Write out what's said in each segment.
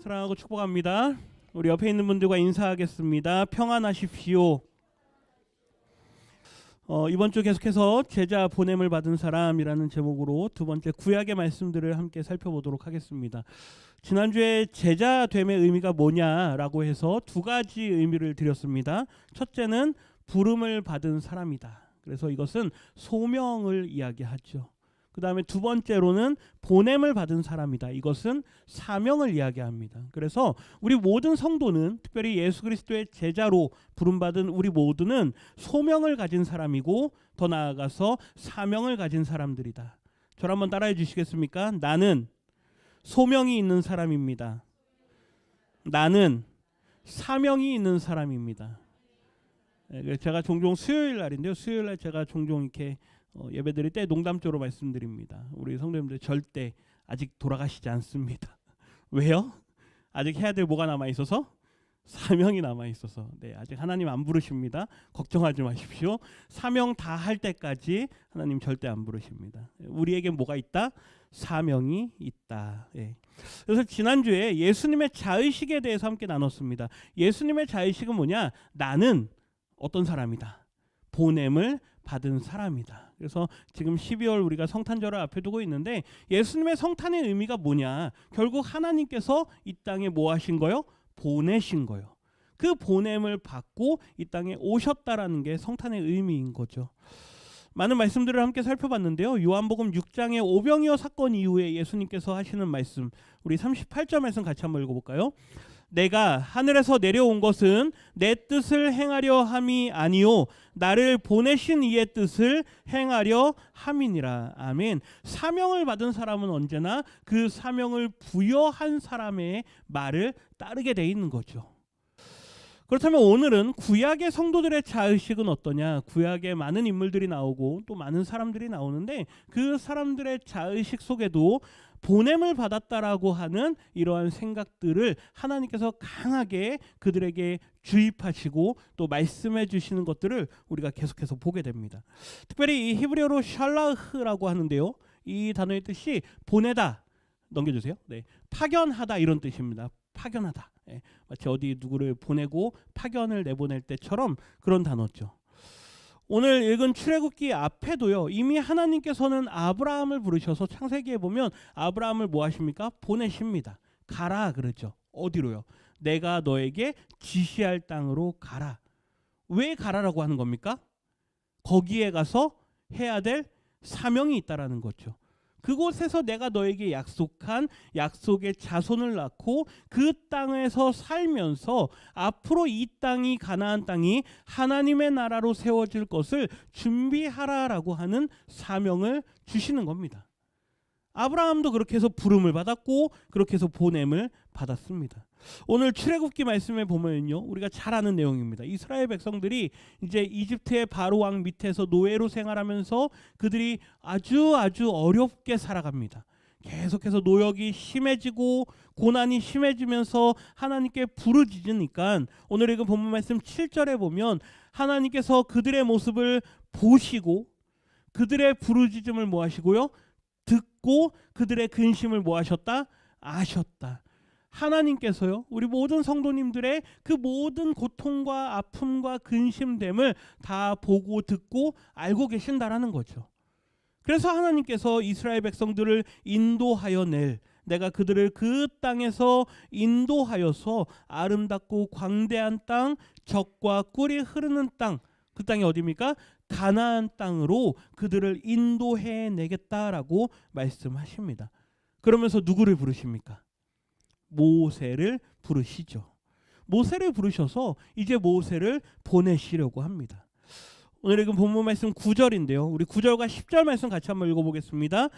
사랑하고 축복합니다. 우리 옆에 있는 분들과 인사하겠습니다. 평안하십시오. 이번 주 계속해서 제자 보냄을 받은 사람이라는 제목으로 두 번째 구약의 말씀들을 함께 살펴보도록 하겠습니다. 지난주에 제자됨의 의미가 뭐냐라고 해서 두 가지 의미를 드렸습니다. 첫째는 부름을 받은 사람이다. 그래서 이것은 소명을 이야기하죠. 그 다음에 두 번째로는 보냄을 받은 사람이다. 이것은 사명을 이야기합니다. 그래서 우리 모든 성도는 특별히 예수 그리스도의 제자로 부름받은 우리 모두는 소명을 가진 사람이고 더 나아가서 사명을 가진 사람들이다. 저를 한번 따라해 주시겠습니까? 나는 소명이 있는 사람입니다. 나는 사명이 있는 사람입니다. 제가 종종 수요일 날인데요. 수요일 날 제가 종종 이렇게 예배 드릴 때 농담조로 말씀드립니다. 우리 성도님들 절대 아직 돌아가시지 않습니다. 왜요? 아직 해야 될 뭐가 남아있어서? 사명이 남아있어서. 네, 아직 하나님 안 부르십니다. 걱정하지 마십시오. 사명 다 할 때까지 하나님 절대 안 부르십니다. 우리에게 뭐가 있다? 사명이 있다. 예. 그래서 지난주에 예수님의 자의식에 대해서 함께 나눴습니다. 예수님의 자의식은 뭐냐? 나는 어떤 사람이다. 보냄을 받은 사람이다. 그래서 지금 12월 우리가 성탄절을 앞에 두고 있는데 예수님의 성탄의 의미가 뭐냐? 결국 하나님께서 이 땅에 뭐 하신 거요? 보내신 거요. 그 보냄을 받고 이 땅에 오셨다라는 게 성탄의 의미인 거죠. 많은 말씀들을 함께 살펴봤는데요. 요한복음 6장의 오병이어 사건 이후에 예수님께서 하시는 말씀, 우리 38절 말씀 같이 한번 읽어볼까요? 내가 하늘에서 내려온 것은 내 뜻을 행하려 함이 아니요 나를 보내신 이의 뜻을 행하려 함이니라. 아멘. 사명을 받은 사람은 언제나 그 사명을 부여한 사람의 말을 따르게 돼 있는 거죠. 그렇다면 오늘은 구약의 성도들의 자의식은 어떠냐? 구약에 많은 인물들이 나오고 또 많은 사람들이 나오는데 그 사람들의 자의식 속에도 보냄을 받았다라고 하는 이러한 생각들을 하나님께서 강하게 그들에게 주입하시고 또 말씀해 주시는 것들을 우리가 계속해서 보게 됩니다. 특별히 이 히브리어로 샬라흐라고 하는데요. 이 단어의 뜻이 보내다, 넘겨주세요. 네, 파견하다 이런 뜻입니다. 파견하다. 네, 마치 어디 누구를 보내고 파견을 내보낼 때처럼 그런 단어죠. 오늘 읽은 출애굽기 앞에도요. 이미 하나님께서는 아브라함을 부르셔서 창세기에 보면 아브라함을 뭐 하십니까? 보내십니다. 가라 그러죠. 어디로요? 내가 너에게 지시할 땅으로 가라. 왜 가라라고 하는 겁니까? 거기에 가서 해야 될 사명이 있다라는 거죠. 그곳에서 내가 너에게 약속한 약속의 자손을 낳고 그 땅에서 살면서 앞으로 이 땅이 가나안 땅이 하나님의 나라로 세워질 것을 준비하라라고 하는 사명을 주시는 겁니다. 아브라함도 그렇게 해서 부름을 받았고 그렇게 해서 보냄을 받았습니다. 오늘 출애굽기 말씀에 보면요. 우리가 잘 아는 내용입니다. 이스라엘 백성들이 이제 이집트의 바로 왕 밑에서 노예로 생활하면서 그들이 아주 어렵게 살아갑니다. 계속해서 노역이 심해지고 고난이 심해지면서 하나님께 부르짖으니까 오늘 읽은 본문 말씀 7절에 보면 하나님께서 그들의 모습을 보시고 그들의 부르짖음을 뭐 하시고요? 듣고 그들의 근심을 뭐 하셨다? 아셨다. 하나님께서요. 우리 모든 성도님들의 그 모든 고통과 아픔과 근심됨을 다 보고 듣고 알고 계신다라는 거죠. 그래서 하나님께서 이스라엘 백성들을 인도하여 내가 그들을 그 땅에서 인도하여서 아름답고 광대한 땅, 젖과 꿀이 흐르는 땅, 그 땅이 어디입니까? 가나안 땅으로 그들을 인도해 내겠다라고 말씀하십니다. 그러면서 누구를 부르십니까? 모세를 부르시죠. 모세를 부르셔서 이제 모세를 보내시려고 합니다. 오늘 읽은 본문 말씀 9절인데요. 우리 9절과 10절 말씀 같이 한번 읽어보겠습니다.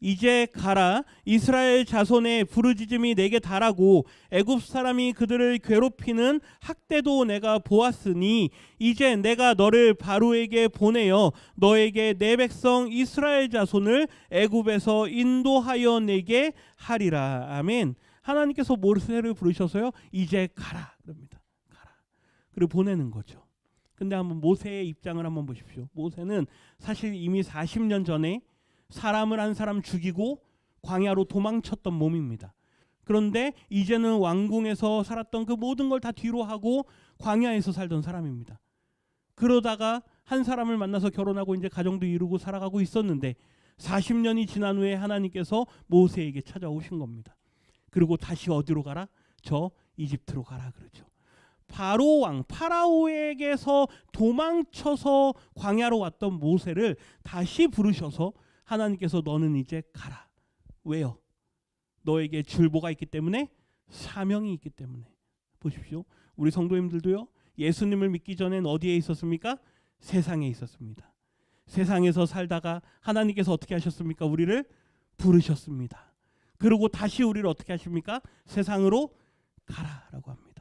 이제 가라 이스라엘 자손의 부르짖음이 내게 달하고 애굽 사람이 그들을 괴롭히는 학대도 내가 보았으니 이제 내가 너를 바로에게 보내어 너에게 내 백성 이스라엘 자손을 애굽에서 인도하여 내게 하리라. 아멘. 하나님께서 모세를 부르셔서요. 이제 가라 그럽니다. 가라. 그리고 보내는 거죠. 근데 한번 모세의 입장을 한번 보십시오. 모세는 사실 이미 40년 전에 사람을 한 사람 죽이고 광야로 도망쳤던 몸입니다. 그런데 이제는 왕궁에서 살았던 그 모든 걸 다 뒤로 하고 광야에서 살던 사람입니다. 그러다가 한 사람을 만나서 결혼하고 이제 가정도 이루고 살아가고 있었는데 40년이 지난 후에 하나님께서 모세에게 찾아오신 겁니다. 그리고 다시 어디로 가라? 저 이집트로 가라 그러죠. 바로 왕 파라오에게서 도망쳐서 광야로 왔던 모세를 다시 부르셔서 하나님께서 너는 이제 가라. 왜요? 너에게 줄보가 있기 때문에, 사명이 있기 때문에. 보십시오. 우리 성도님들도요. 예수님을 믿기 전엔 어디에 있었습니까? 세상에 있었습니다. 세상에서 살다가 하나님께서 어떻게 하셨습니까? 우리를 부르셨습니다. 그리고 다시 우리를 어떻게 하십니까? 세상으로 가라라고 합니다.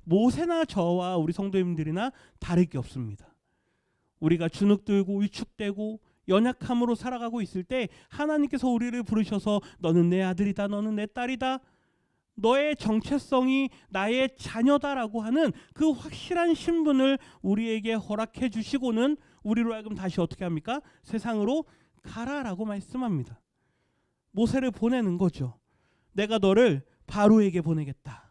모세나 저와 우리 성도님들이나 다를 게 없습니다. 우리가 주눅들고 위축되고 연약함으로 살아가고 있을 때 하나님께서 우리를 부르셔서 너는 내 아들이다, 너는 내 딸이다, 너의 정체성이 나의 자녀다라고 하는 그 확실한 신분을 우리에게 허락해 주시고는 우리로 하여금 다시 어떻게 합니까? 세상으로 가라라고 말씀합니다. 모세를 보내는 거죠. 내가 너를 바로에게 보내겠다.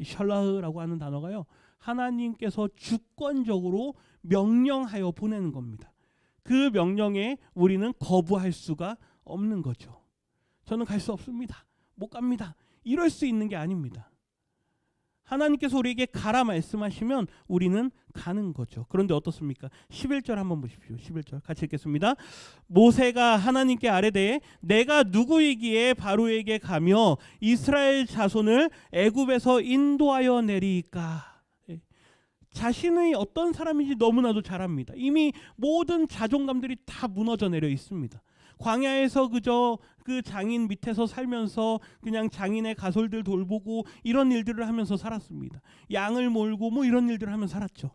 이 셜라흐라고 하는 단어가요, 하나님께서 주권적으로 명령하여 보내는 겁니다. 그 명령에 우리는 거부할 수가 없는 거죠. 저는 갈 수 없습니다. 못 갑니다. 이럴 수 있는 게 아닙니다. 하나님께서 우리에게 가라 말씀하시면 우리는 가는 거죠. 그런데 어떻습니까? 11절 한번 보십시오. 11절 같이 읽겠습니다. 모세가 하나님께 아뢰되 내가 누구이기에 바로에게 가며 이스라엘 자손을 애굽에서 인도하여 내리이까. 자신의 어떤 사람인지 너무나도 잘 압니다. 이미 모든 자존감들이 다 무너져 내려 있습니다. 광야에서 그저 그 장인 밑에서 살면서 그냥 장인의 가솔들 돌보고 이런 일들을 하면서 살았습니다. 양을 몰고 뭐 이런 일들을 하면서 살았죠.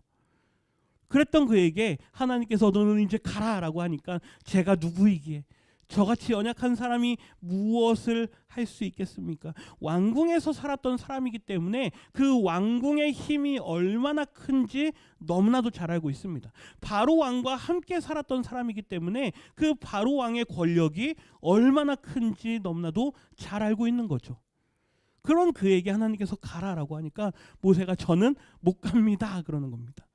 그랬던 그에게 하나님께서 너는 이제 가라라고 하니까 제가 누구이기에, 저같이 연약한 사람이 무엇을 할 수 있겠습니까? 왕궁에서 살았던 사람이기 때문에 그 왕궁의 힘이 얼마나 큰지 너무나도 잘 알고 있습니다. 바로 왕과 함께 살았던 사람이기 때문에 그 바로 왕의 권력이 얼마나 큰지 너무나도 잘 알고 있는 거죠. 그런 그에게 하나님께서 가라라고 하니까 모세가 저는 못 갑니다 그러는 겁니다.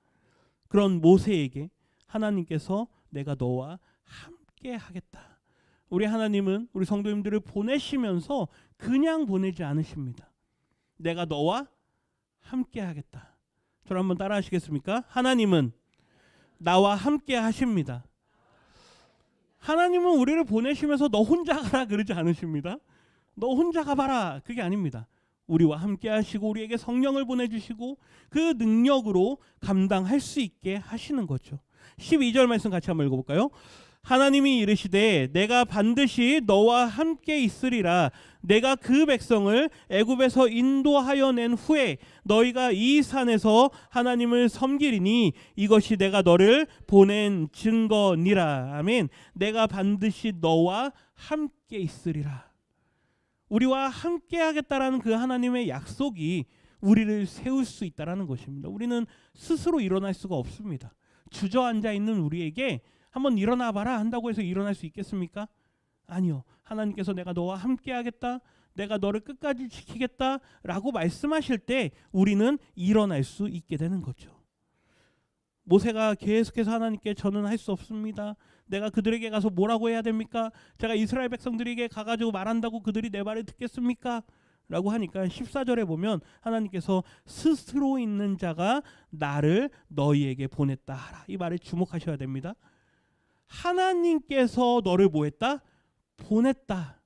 그런 모세에게 하나님께서 내가 너와 함께 하겠다. 우리 하나님은 우리 성도님들을 보내시면서 그냥 보내지 않으십니다. 내가 너와 함께 하겠다. 저를 한번 따라 하시겠습니까? 하나님은 나와 함께 하십니다. 하나님은 우리를 보내시면서 너 혼자 가라 그러지 않으십니다. 너 혼자 가봐라 그게 아닙니다. 우리와 함께 하시고 우리에게 성령을 보내주시고 그 능력으로 감당할 수 있게 하시는 거죠. 12절 말씀 같이 한번 읽어볼까요? 하나님이 이르시되 내가 반드시 너와 함께 있으리라. 내가 그 백성을 애굽에서 인도하여 낸 후에 너희가 이 산에서 하나님을 섬기리니 이것이 내가 너를 보낸 증거니라. 아멘. 내가 반드시 너와 함께 있으리라. 우리와 함께 하겠다라는 그 하나님의 약속이 우리를 세울 수 있다라는 것입니다. 우리는 스스로 일어날 수가 없습니다. 주저앉아 있는 우리에게 한번 일어나 봐라 한다고 해서 일어날 수 있겠습니까? 아니요. 하나님께서 내가 너와 함께 하겠다, 내가 너를 끝까지 지키겠다 라고 말씀하실 때 우리는 일어날 수 있게 되는 거죠. 모세가 계속해서 하나님께 저는 할 수 없습니다. 내가 그들에게 가서 뭐라고 해야 됩니까? 제가 이스라엘 백성들에게 가가지고 말한다고 그들이 내 말을 듣겠습니까? 라고 하니까 14절에 보면 하나님께서 스스로 있는 자가 나를 너희에게 보냈다 하라. 이 말에 주목하셔야 됩니다. 하나님께서 너를 뭐했다? 보냈다.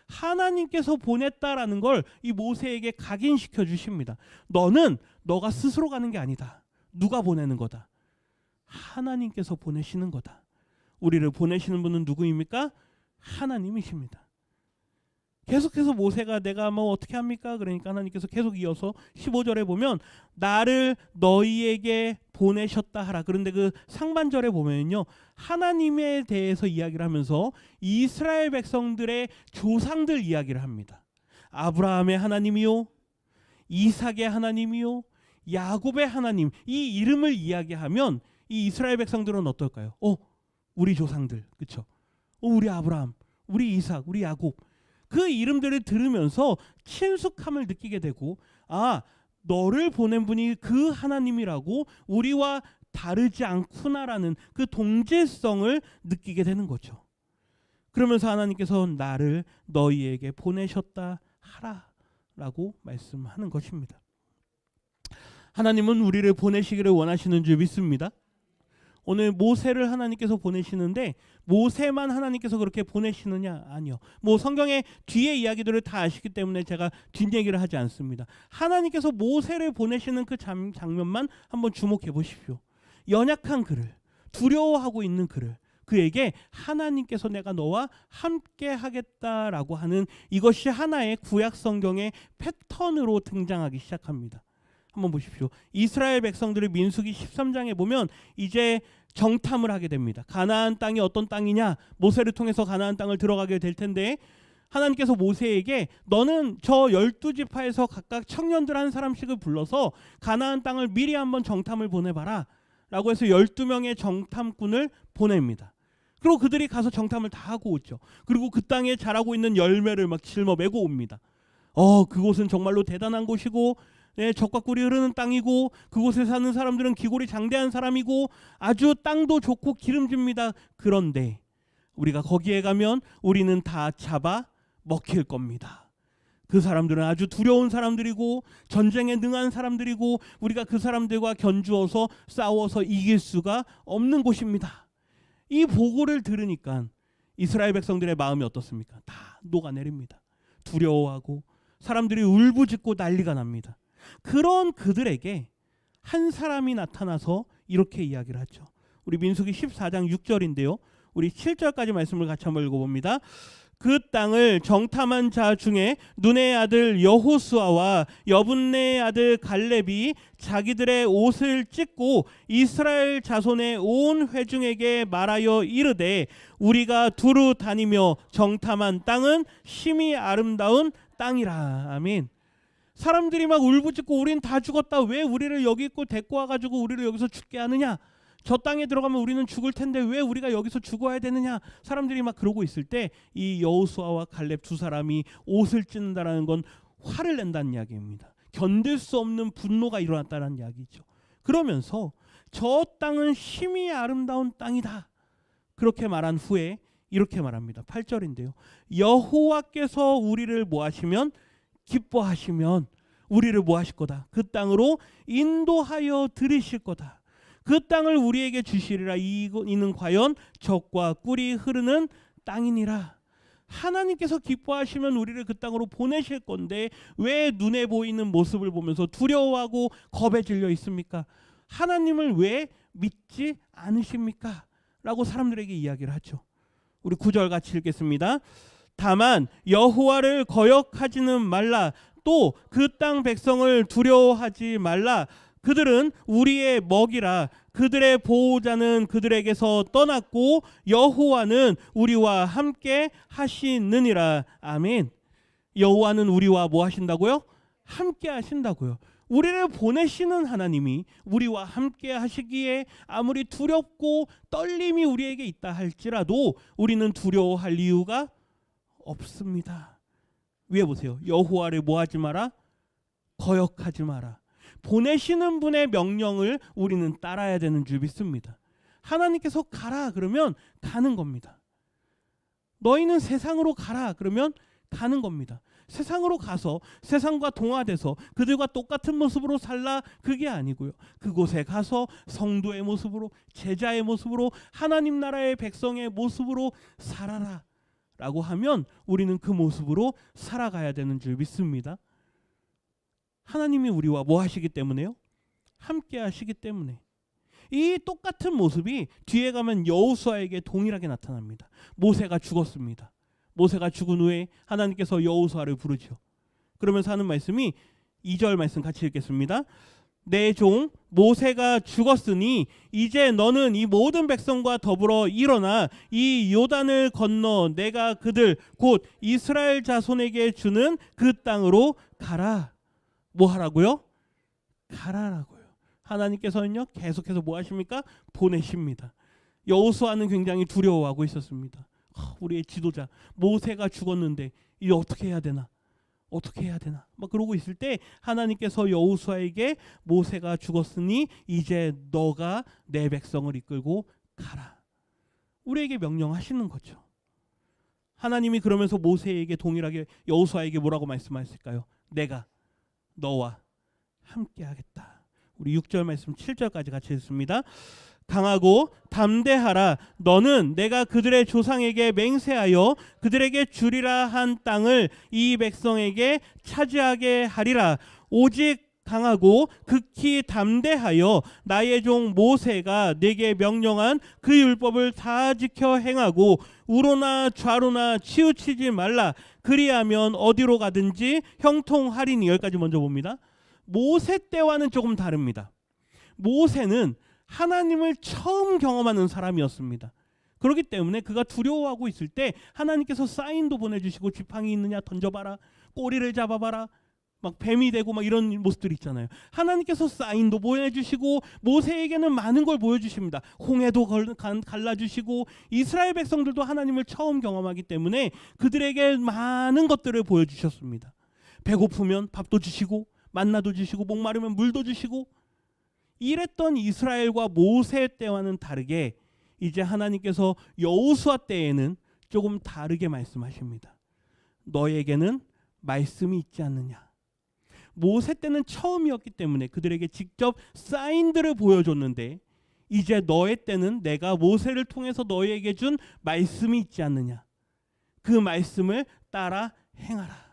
하나님께서 보냈다라는 걸 이 모세에게 각인시켜 주십니다. 너는 너가 스스로 가는 게 아니다. 누가 보내는 거다? 하나님께서 보내시는 거다. 우리를 보내시는 분은 누구입니까? 하나님이십니다. 계속해서 모세가 내가 뭐 어떻게 합니까? 그러니까 하나님께서 계속 이어서 15절에 보면 나를 너희에게 보내셨다 하라. 그런데 그 상반절에 보면요, 하나님에 대해서 이야기를 하면서 이스라엘 백성들의 조상들 이야기를 합니다. 아브라함의 하나님이요, 이삭의 하나님이요, 야곱의 하나님, 이 이름을 이야기하면 이 이스라엘 백성들은 어떨까요? 우리 조상들, 그렇죠? 우리 아브라함, 우리 이삭, 우리 야곱. 그 이름들을 들으면서 친숙함을 느끼게 되고, 아, 너를 보낸 분이 그 하나님이라고, 우리와 다르지 않구나라는 그 동질성을 느끼게 되는 거죠. 그러면서 하나님께서 나를 너희에게 보내셨다 하라라고 말씀하는 것입니다. 하나님은 우리를 보내시기를 원하시는 줄 믿습니다. 오늘 모세를 하나님께서 보내시는데 모세만 하나님께서 그렇게 보내시느냐? 아니요. 뭐 성경의 뒤에 이야기들을 다 아시기 때문에 제가 뒷얘기를 하지 않습니다. 하나님께서 모세를 보내시는 그 장면만 한번 주목해 보십시오. 연약한 그를, 두려워하고 있는 그를, 그에게 하나님께서 내가 너와 함께 하겠다라고 하는 이것이 하나의 구약 성경의 패턴으로 등장하기 시작합니다. 한번 보십시오. 이스라엘 백성들의 민수기 13장에 보면 이제 정탐을 하게 됩니다. 가나안 땅이 어떤 땅이냐? 모세를 통해서 가나안 땅을 들어가게 될 텐데 하나님께서 모세에게 너는 저 12지파에서 각각 청년들 한 사람씩을 불러서 가나안 땅을 미리 한번 정탐을 보내봐라 라고 해서 12명의 정탐꾼을 보냅니다. 그리고 그들이 가서 정탐을 다 하고 오죠. 그리고 그 땅에 자라고 있는 열매를 막 짊어매고 옵니다. 그곳은 정말로 대단한 곳이고, 네, 젖과 꿀이 흐르는 땅이고, 그곳에 사는 사람들은 기골이 장대한 사람이고 아주 땅도 좋고 기름집니다. 그런데 우리가 거기에 가면 우리는 다 잡아 먹힐 겁니다. 그 사람들은 아주 두려운 사람들이고 전쟁에 능한 사람들이고 우리가 그 사람들과 견주어서 싸워서 이길 수가 없는 곳입니다. 이 보고를 들으니까 이스라엘 백성들의 마음이 어떻습니까? 다 녹아내립니다. 두려워하고 사람들이 울부짖고 난리가 납니다. 그런 그들에게 한 사람이 나타나서 이렇게 이야기를 하죠. 우리 민수기 14장 6절인데요. 우리 7절까지 말씀을 같이 한번 읽어봅니다. 그 땅을 정탐한 자 중에 눈의 아들 여호수아와 여분네의 아들 갈렙이 자기들의 옷을 찢고 이스라엘 자손의 온 회중에게 말하여 이르되 우리가 두루 다니며 정탐한 땅은 심히 아름다운 땅이라. 아멘. 사람들이 막 울부짖고 우린 다 죽었다. 왜 우리를 여기 있고 데리고 와가지고 우리를 여기서 죽게 하느냐? 저 땅에 들어가면 우리는 죽을 텐데 왜 우리가 여기서 죽어야 되느냐? 사람들이 막 그러고 있을 때 이 여호수아와 갈렙 두 사람이 옷을 찢는다라는 건 화를 낸다는 이야기입니다. 견딜 수 없는 분노가 일어났다는 이야기죠. 그러면서 저 땅은 심히 아름다운 땅이다. 그렇게 말한 후에 이렇게 말합니다. 8절인데요. 여호와께서 우리를 뭐하시면 기뻐하시면 우리를 뭐하실 거다. 그 땅으로 인도하여 들이실 거다. 그 땅을 우리에게 주시리라. 이는 과연 젖과 꿀이 흐르는 땅이니라. 하나님께서 기뻐하시면 우리를 그 땅으로 보내실 건데 왜 눈에 보이는 모습을 보면서 두려워하고 겁에 질려 있습니까? 하나님을 왜 믿지 않으십니까? 라고 사람들에게 이야기를 하죠. 우리 9절 같이 읽겠습니다. 다만 여호와를 거역하지는 말라. 또 그 땅 백성을 두려워하지 말라. 그들은 우리의 먹이라. 그들의 보호자는 그들에게서 떠났고 여호와는 우리와 함께 하시느니라. 아멘. 여호와는 우리와 뭐 하신다고요? 함께 하신다고요. 우리를 보내시는 하나님이 우리와 함께 하시기에 아무리 두렵고 떨림이 우리에게 있다 할지라도 우리는 두려워할 이유가 없습니다. 위에 보세요. 여호와를 뭐 하지 마라? 거역하지 마라. 보내시는 분의 명령을 우리는 따라야 되는 줄 믿습니다. 하나님께서 가라 그러면 가는 겁니다. 너희는 세상으로 가라 그러면 가는 겁니다. 세상으로 가서 세상과 동화돼서 그들과 똑같은 모습으로 살라 그게 아니고요. 그곳에 가서 성도의 모습으로, 제자의 모습으로, 하나님 나라의 백성의 모습으로 살아라 라고 하면 우리는 그 모습으로 살아가야 되는 줄 믿습니다. 하나님이 우리와 뭐 하시기 때문에요? 함께 하시기 때문에. 이 똑같은 모습이 뒤에 가면 여호수아에게 동일하게 나타납니다. 모세가 죽었습니다. 모세가 죽은 후에 하나님께서 여호수아를 부르죠. 그러면서 하는 말씀이 2절 말씀 같이 읽겠습니다. 내 종 모세가 죽었으니 이제 너는 이 모든 백성과 더불어 일어나 이 요단을 건너 내가 그들 곧 이스라엘 자손에게 주는 그 땅으로 가라. 뭐 하라고요? 가라라고요. 하나님께서는요 계속해서 뭐 하십니까? 보내십니다. 여호수아는 굉장히 두려워하고 있었습니다. 우리의 지도자 모세가 죽었는데 이제 어떻게 해야 되나? 어떻게 해야 되나? 막 그러고 있을 때 하나님께서 여호수아에게 모세가 죽었으니 이제 너가 내 백성을 이끌고 가라. 우리에게 명령하시는 거죠. 하나님이 그러면서 모세에게 동일하게 여호수아에게 뭐라고 말씀하실까요? 내가 너와 함께 하겠다. 우리 6절 말씀 7절까지 같이 읽습니다. 강하고 담대하라. 너는 내가 그들의 조상에게 맹세하여 그들에게 주리라 한 땅을 이 백성에게 차지하게 하리라. 오직 강하고 극히 담대하여 나의 종 모세가 내게 명령한 그 율법을 다 지켜 행하고 우로나 좌로나 치우치지 말라. 그리하면 어디로 가든지 형통하리니. 여기까지 먼저 봅니다. 모세 때와는 조금 다릅니다. 모세는 하나님을 처음 경험하는 사람이었습니다. 그렇기 때문에 그가 두려워하고 있을 때 하나님께서 사인도 보내주시고 지팡이 있느냐 던져봐라, 꼬리를 잡아봐라, 막 뱀이 되고 막 이런 모습들 있잖아요. 하나님께서 사인도 보내주시고 모세에게는 많은 걸 보여주십니다. 홍해도 갈라주시고 이스라엘 백성들도 하나님을 처음 경험하기 때문에 그들에게 많은 것들을 보여주셨습니다. 배고프면 밥도 주시고 만나도 주시고 목마르면 물도 주시고 이랬던 이스라엘과 모세 때와는 다르게 이제 하나님께서 여호수아 때에는 조금 다르게 말씀하십니다. 너에게는 말씀이 있지 않느냐. 모세 때는 처음이었기 때문에 그들에게 직접 사인들을 보여줬는데 이제 너의 때는 내가 모세를 통해서 너에게 준 말씀이 있지 않느냐. 그 말씀을 따라 행하라.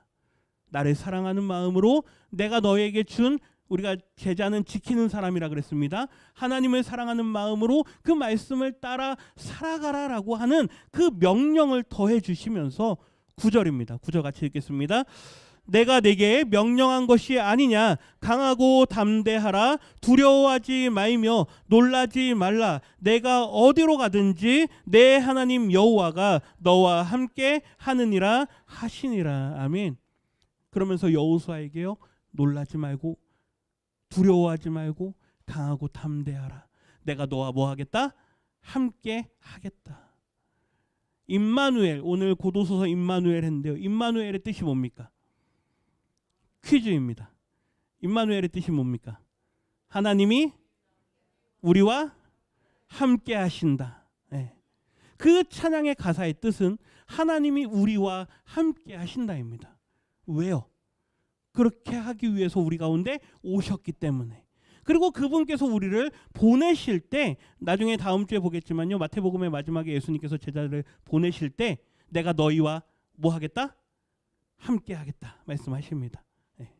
나를 사랑하는 마음으로 내가 너에게 준, 우리가 제자는 지키는 사람이라 그랬습니다. 하나님을 사랑하는 마음으로 그 말씀을 따라 살아가라라고 하는 그 명령을 더해 주시면서 9절입니다. 9절 같이 읽겠습니다. 내가 내게 명령한 것이 아니냐. 강하고 담대하라. 두려워하지 말며 놀라지 말라. 내가 어디로 가든지 내 하나님 여호와가 너와 함께 하느니라 하시니라. 아멘. 그러면서 여호수아에게요, 놀라지 말고 두려워하지 말고 강하고 담대하라. 내가 너와 뭐 하겠다? 함께 하겠다. 임마누엘, 오늘 고도소서 임마누엘 했는데요. 임마누엘의 뜻이 뭡니까? 퀴즈입니다. 임마누엘의 뜻이 뭡니까? 하나님이 우리와 함께 하신다. 네. 그 찬양의 가사의 뜻은 하나님이 우리와 함께 하신다입니다. 왜요? 그렇게 하기 위해서 우리 가운데 오셨기 때문에. 그리고 그분께서 우리를 보내실 때, 나중에 다음 주에 보겠지만요, 마태복음의 마지막에 예수님께서 제자들을 보내실 때 내가 너희와 뭐 하겠다? 함께 하겠다 말씀하십니다. 네.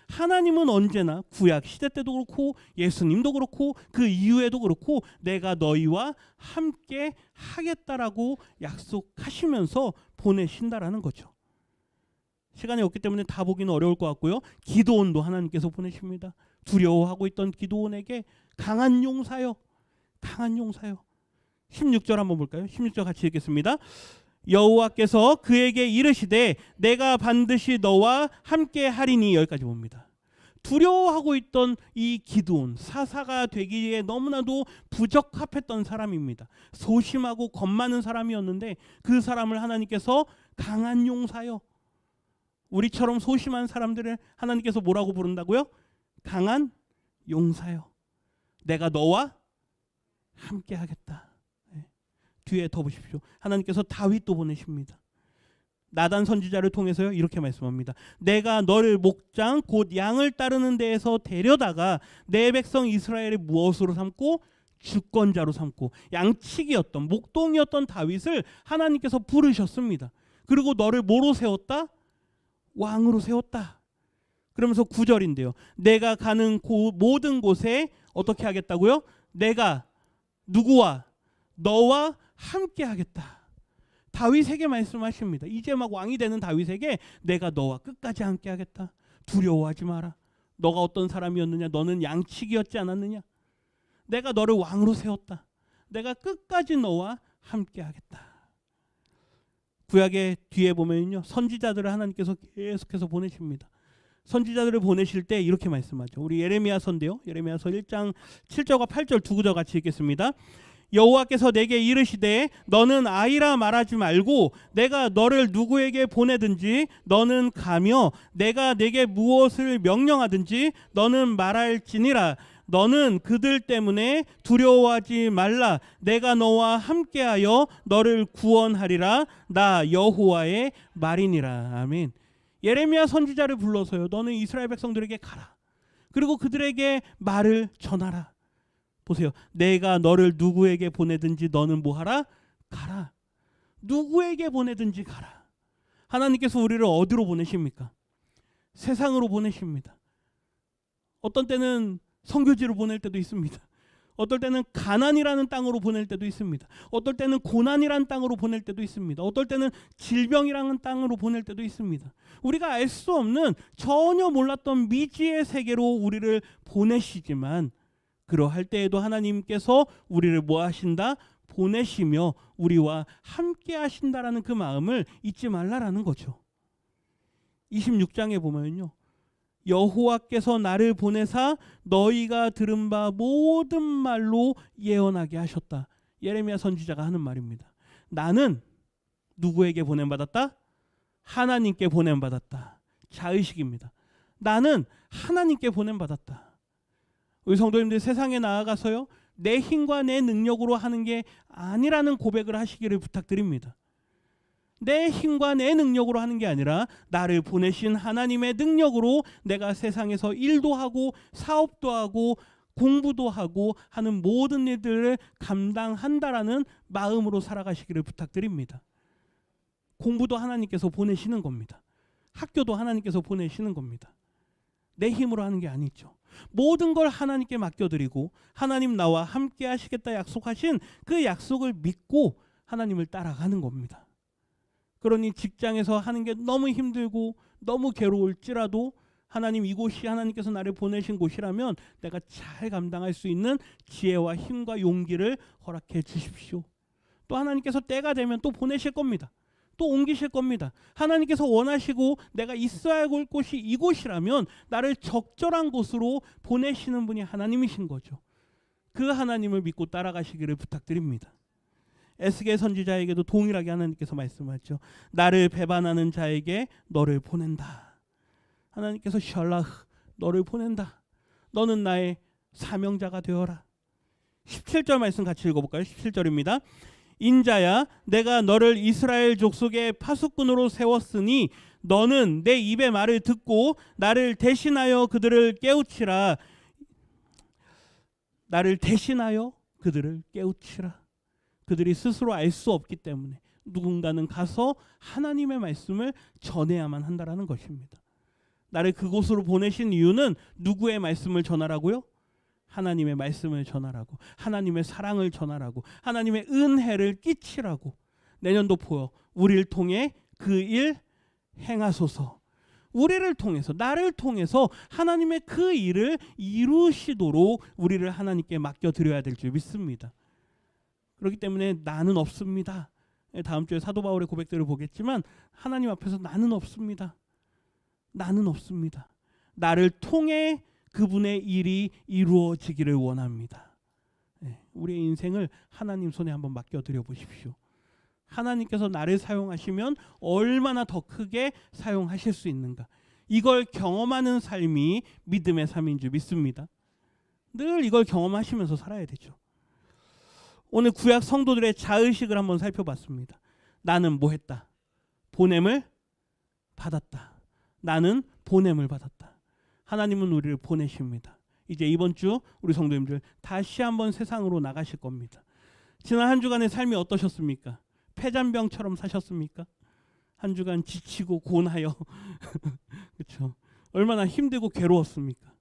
하나님은 언제나 구약 시대 때도 그렇고 예수님도 그렇고 그 이후에도 그렇고 내가 너희와 함께 하겠다라고 약속하시면서 보내신다라는 거죠. 시간이 없기 때문에 다 보기는 어려울 것 같고요. 기드온도 하나님께서 보내십니다. 두려워하고 있던 기드온에게 강한 용사요. 강한 용사요. 16절 한번 볼까요? 16절 같이 읽겠습니다. 여호와께서 그에게 이르시되 내가 반드시 너와 함께 하리니. 여기까지 봅니다. 두려워하고 있던 이 기드온, 사사가 되기에 너무나도 부적합했던 사람입니다. 소심하고 겁 많은 사람이었는데 그 사람을 하나님께서 강한 용사요. 우리처럼 소심한 사람들을 하나님께서 뭐라고 부른다고요? 강한 용사요. 내가 너와 함께 하겠다. 네. 뒤에 더 보십시오. 하나님께서 다윗도 보내십니다. 나단 선지자를 통해서요, 이렇게 말씀합니다. 내가 너를 목장 곧 양을 따르는 데에서 데려다가 내 백성 이스라엘의 무엇으로 삼고? 주권자로 삼고. 양치기였던, 목동이었던 다윗을 하나님께서 부르셨습니다. 그리고 너를 뭐로 세웠다? 왕으로 세웠다. 그러면서 9절인데요. 내가 가는 모든 곳에 어떻게 하겠다고요? 내가 누구와? 너와 함께 하겠다. 다윗에게 말씀하십니다. 이제 막 왕이 되는 다윗에게 내가 너와 끝까지 함께 하겠다. 두려워하지 마라. 너가 어떤 사람이었느냐? 너는 양치기였지 않았느냐? 내가 너를 왕으로 세웠다. 내가 끝까지 너와 함께 하겠다. 구약의 뒤에 보면요, 선지자들을 하나님께서 계속해서 보내십니다. 선지자들을 보내실 때 이렇게 말씀하죠. 우리 예레미야서인데요. 예레미야서 1장 7절과 8절 두 구절 같이 읽겠습니다. 여호와께서 내게 이르시되 너는 아이라 말하지 말고 내가 너를 누구에게 보내든지 너는 가며 내가 내게 무엇을 명령하든지 너는 말할지니라. 너는 그들 때문에 두려워하지 말라. 내가 너와 함께하여 너를 구원하리라. 나 여호와의 말이니라. 아멘. 예레미야 선지자를 불러서요, 너는 이스라엘 백성들에게 가라. 그리고 그들에게 말을 전하라. 보세요. 내가 너를 누구에게 보내든지 너는 뭐하라? 가라. 누구에게 보내든지 가라. 하나님께서 우리를 어디로 보내십니까? 세상으로 보내십니다. 어떤 때는 선교지로 보낼 때도 있습니다. 어떨 때는 가난이라는 땅으로 보낼 때도 있습니다. 어떨 때는 고난이라는 땅으로 보낼 때도 있습니다. 어떨 때는 질병이라는 땅으로 보낼 때도 있습니다. 우리가 알 수 없는 전혀 몰랐던 미지의 세계로 우리를 보내시지만 그러할 때에도 하나님께서 우리를 뭐 하신다? 보내시며 우리와 함께 하신다라는 그 마음을 잊지 말라라는 거죠. 26장에 보면요, 여호와께서 나를 보내사 너희가 들은 바 모든 말로 예언하게 하셨다. 예레미야 선지자가 하는 말입니다. 나는 누구에게 보냄받았다? 하나님께 보냄받았다. 자의식입니다. 나는 하나님께 보냄받았다. 우리 성도님들 세상에 나아가서요, 내 힘과 내 능력으로 하는 게 아니라는 고백을 하시기를 부탁드립니다. 내 힘과 내 능력으로 하는 게 아니라 나를 보내신 하나님의 능력으로 내가 세상에서 일도 하고 사업도 하고 공부도 하고 하는 모든 일들을 감당한다라는 마음으로 살아가시기를 부탁드립니다. 공부도 하나님께서 보내시는 겁니다. 학교도 하나님께서 보내시는 겁니다. 내 힘으로 하는 게 아니죠. 모든 걸 하나님께 맡겨드리고 하나님 나와 함께 하시겠다 약속하신 그 약속을 믿고 하나님을 따라가는 겁니다. 그러니 직장에서 하는 게 너무 힘들고 너무 괴로울지라도 하나님, 이곳이 하나님께서 나를 보내신 곳이라면 내가 잘 감당할 수 있는 지혜와 힘과 용기를 허락해 주십시오. 또 하나님께서 때가 되면 또 보내실 겁니다. 또 옮기실 겁니다. 하나님께서 원하시고 내가 있어야 할 곳이 이곳이라면 나를 적절한 곳으로 보내시는 분이 하나님이신 거죠. 그 하나님을 믿고 따라가시기를 부탁드립니다. 에스겔 선지자에게도 동일하게 하나님께서 말씀하죠. 나를 배반하는 자에게 너를 보낸다. 하나님께서 셜라흐, 너를 보낸다. 너는 나의 사명자가 되어라. 17절 말씀 같이 읽어볼까요? 17절입니다. 인자야, 내가 너를 이스라엘 족속의 파수꾼으로 세웠으니 너는 내 입의 말을 듣고 나를 대신하여 그들을 깨우치라. 나를 대신하여 그들을 깨우치라. 그들이 스스로 알 수 없기 때문에 누군가는 가서 하나님의 말씀을 전해야만 한다라는 것입니다. 나를 그곳으로 보내신 이유는 누구의 말씀을 전하라고요? 하나님의 말씀을 전하라고, 하나님의 사랑을 전하라고, 하나님의 은혜를 끼치라고. 내년도 보여 우리를 통해 그 일 행하소서. 우리를 통해서, 나를 통해서 하나님의 그 일을 이루시도록 우리를 하나님께 맡겨드려야 될 줄 믿습니다. 그렇기 때문에 나는 없습니다. 다음 주에 사도 바울의 고백들을 보겠지만 하나님 앞에서 나는 없습니다. 나는 없습니다. 나를 통해 그분의 일이 이루어지기를 원합니다. 우리의 인생을 하나님 손에 한번 맡겨드려 보십시오. 하나님께서 나를 사용하시면 얼마나 더 크게 사용하실 수 있는가. 이걸 경험하는 삶이 믿음의 삶인 줄 믿습니다. 늘 이걸 경험하시면서 살아야 되죠. 오늘 구약 성도들의 자의식을 한번 살펴봤습니다. 나는 뭐 했다? 보냄을 받았다. 나는 보냄을 받았다. 하나님은 우리를 보내십니다. 이제 이번 주 우리 성도님들 다시 한번 세상으로 나가실 겁니다. 지난 한 주간의 삶이 어떠셨습니까? 폐잔병처럼 사셨습니까? 한 주간 지치고 고나요. 그렇죠? 얼마나 힘들고 괴로웠습니까?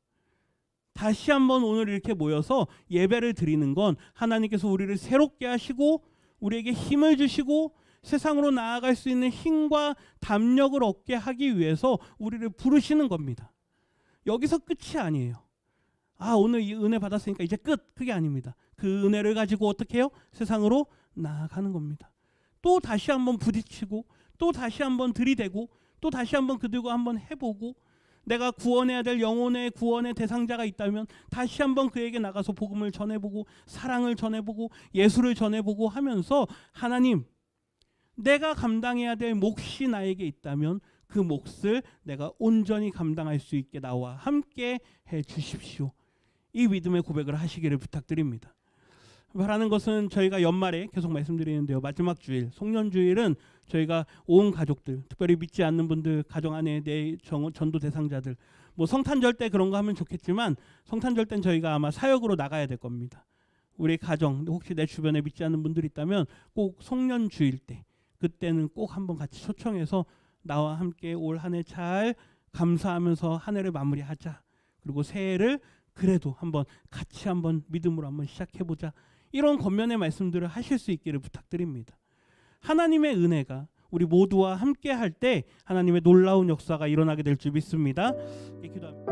다시 한번 오늘 이렇게 모여서 예배를 드리는 건 하나님께서 우리를 새롭게 하시고 우리에게 힘을 주시고 세상으로 나아갈 수 있는 힘과 담력을 얻게 하기 위해서 우리를 부르시는 겁니다. 여기서 끝이 아니에요. 오늘 이 은혜 받았으니까 이제 끝. 그게 아닙니다. 그 은혜를 가지고 어떻게 해요? 세상으로 나아가는 겁니다. 또 다시 한번 부딪히고 또 다시 한번 들이대고 또 다시 한번 그들과 한번 해보고 내가 구원해야 될 영혼의 구원의 대상자가 있다면 다시 한번 그에게 나가서 복음을 전해보고 사랑을 전해보고 예수를 전해보고 하면서 하나님, 내가 감당해야 될 몫이 나에게 있다면 그 몫을 내가 온전히 감당할 수 있게 나와 함께 해 주십시오. 이 믿음의 고백을 하시기를 부탁드립니다. 바라는 것은 저희가 연말에 계속 말씀드리는데요. 마지막 주일, 송년주일은 저희가 온 가족들, 특별히 믿지 않는 분들, 가정 안에 내 전도 대상자들, 뭐 성탄절 때 그런 거 하면 좋겠지만 성탄절 땐 저희가 아마 사역으로 나가야 될 겁니다. 우리 가정, 혹시 내 주변에 믿지 않는 분들 있다면 꼭 송년주일 때, 그때는 꼭 한번 같이 초청해서 나와 함께 올 한 해 잘 감사하면서 한 해를 마무리하자. 그리고 새해를 그래도 한번 같이 한번 믿음으로 한번 시작해보자. 이런 권면의 말씀들을 하실 수 있기를 부탁드립니다. 하나님의 은혜가 우리 모두와 함께 할 때 하나님의 놀라운 역사가 일어나게 될 줄 믿습니다. 기도합니다.